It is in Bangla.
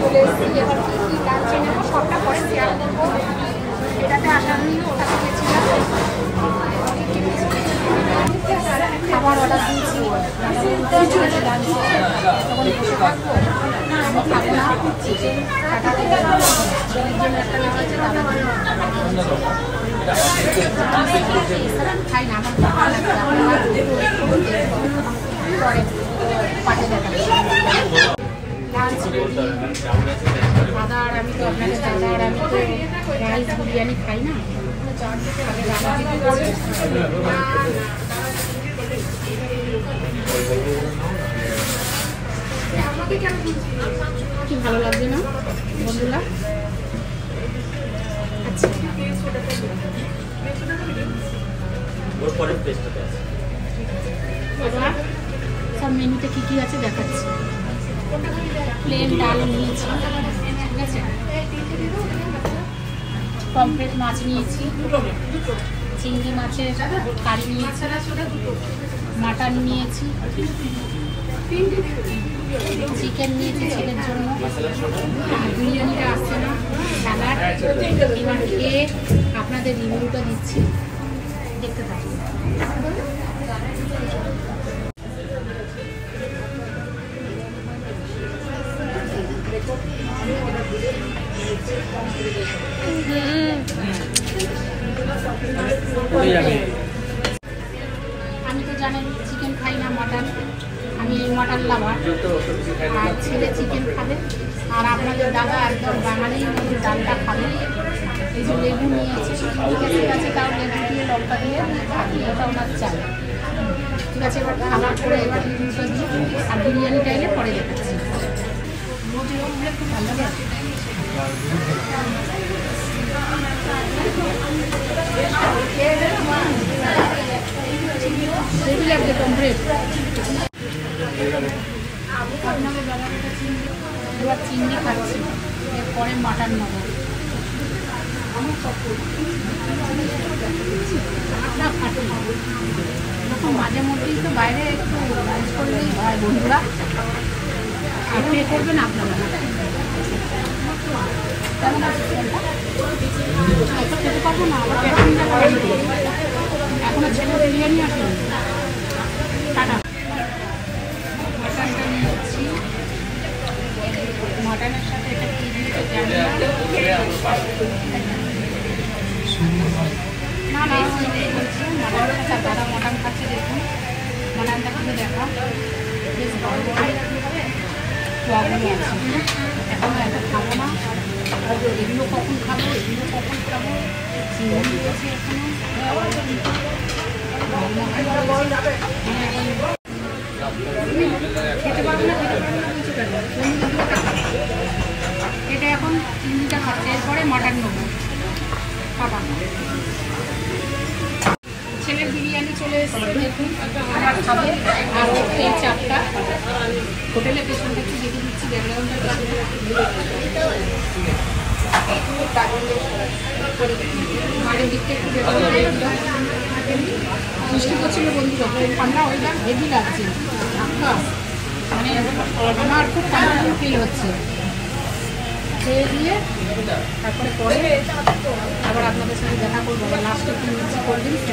চলে এসেছি। এবার কি কি লাঞ্চে নেবো সবটা পরে শেয়ার করবো। এটাতে আসার নিয়ে ওটাতে গেছিলাম, খাবার অর্ডার দিয়েছি, লাঞ্চে তখন বসে থাকবো, আমি খাবো না, চিকেন কাটা জন্য একটা নেওয়া হয়েছে, দাদা খাই না, আমার ভালো লাগে পরে পাঠে দেখা লাঞ্চ দাদা আর আমি তো আপনাদের দাদা আর আমি তো রাইস বিরিয়ানি খাই না, কি ভালো লাগছে না বন্ধুরা? আচ্ছা সব মেনুতে কি কি আছে দেখাচ্ছি। প্লেন ডাল নিয়েছি, ঠিক আছে, পমফ্রেট মাছ নিয়েছি, চিংড়ি মাছের কারি নিয়েছি, মাটন নিয়েছি, চিকেন নিয়েছি ছেলের জন্য, বিরিয়ানিটা আসছে না, স্যালাড। এবার খেয়ে আপনাদের রিভিউটা দিচ্ছি, দেখতে থাকি। আমি তো জানেন চিকেন খাই না, মাটন, আমি মাটন লাভার, আর ছেলে চিকেন খাবে, আর আপনাদের দাদা একদম বাঙালি ডালটা খাবে। এই যে লেবু নিয়েছে, ঠিক আছে, তাও লেবু দিয়ে লঙ্কা দিয়ে খাবি, ওটা ওনার চাল, ঠিক আছে। এবার খাবার করে এবার লেবুটা দিয়ে আর বিরিয়ানিটা এলে পরে দেখাচ্ছি। ভালো লাগে কমপ্লিট। এবার চিংড়ি খাচ্ছি, এরপরে মাটন নেবো। এরকম মাঝে মধ্যেই তো বাইরে একটু লাঞ্চ করলেই হয় বন্ধুরা, আর পে করবেন আপনারা। কেমন আছে এত খেতে পারবো না, আবার প্যাকিংটা করেন, এখনো ছেলে বিরিয়ানি আসেনি। টাটা। মাটনটা নিয়েছি, মাটনের সাথে এটা কি দিয়েছে জানি না, বলছি মাটনের সাথে দাদা মাটন খাচ্ছে, দেখুন মাটনটা কিন্তু দেখা বেশ বড় বড় পোয়াগুলো আছে। এখন এত খাবো না, এগুলো কখন খাবো, এগুলো কখন খাবো, চিংড়ি দিয়েছে এখানে, খেতে পারবো না, কিছু কেন এটা এখন চিংড়িটা খাচ্ছে, এরপরে মাটন নেবো। বাবা ছেলের বিরিয়ানি চলে এসেছে, দেখুন আমার খাবে, আর এই চাপটা হোটেলের পেছনটা একটু দেখে দিচ্ছি, ব্যাকগ্রাউন্ডটা মাঠের দিকটা একটু বৃষ্টি করছিল বন্ধুরা, ঠান্ডা ওয়েদার হেভি লাগছে, মানে আমার খুব ঠান্ডা ফিল হচ্ছে। খেয়ে দিয়ে তারপরে পরে আবার আপনাদের সঙ্গে দেখা করবো, লাস্টে কি মিক্স কোল্ড ড্রিঙ্কস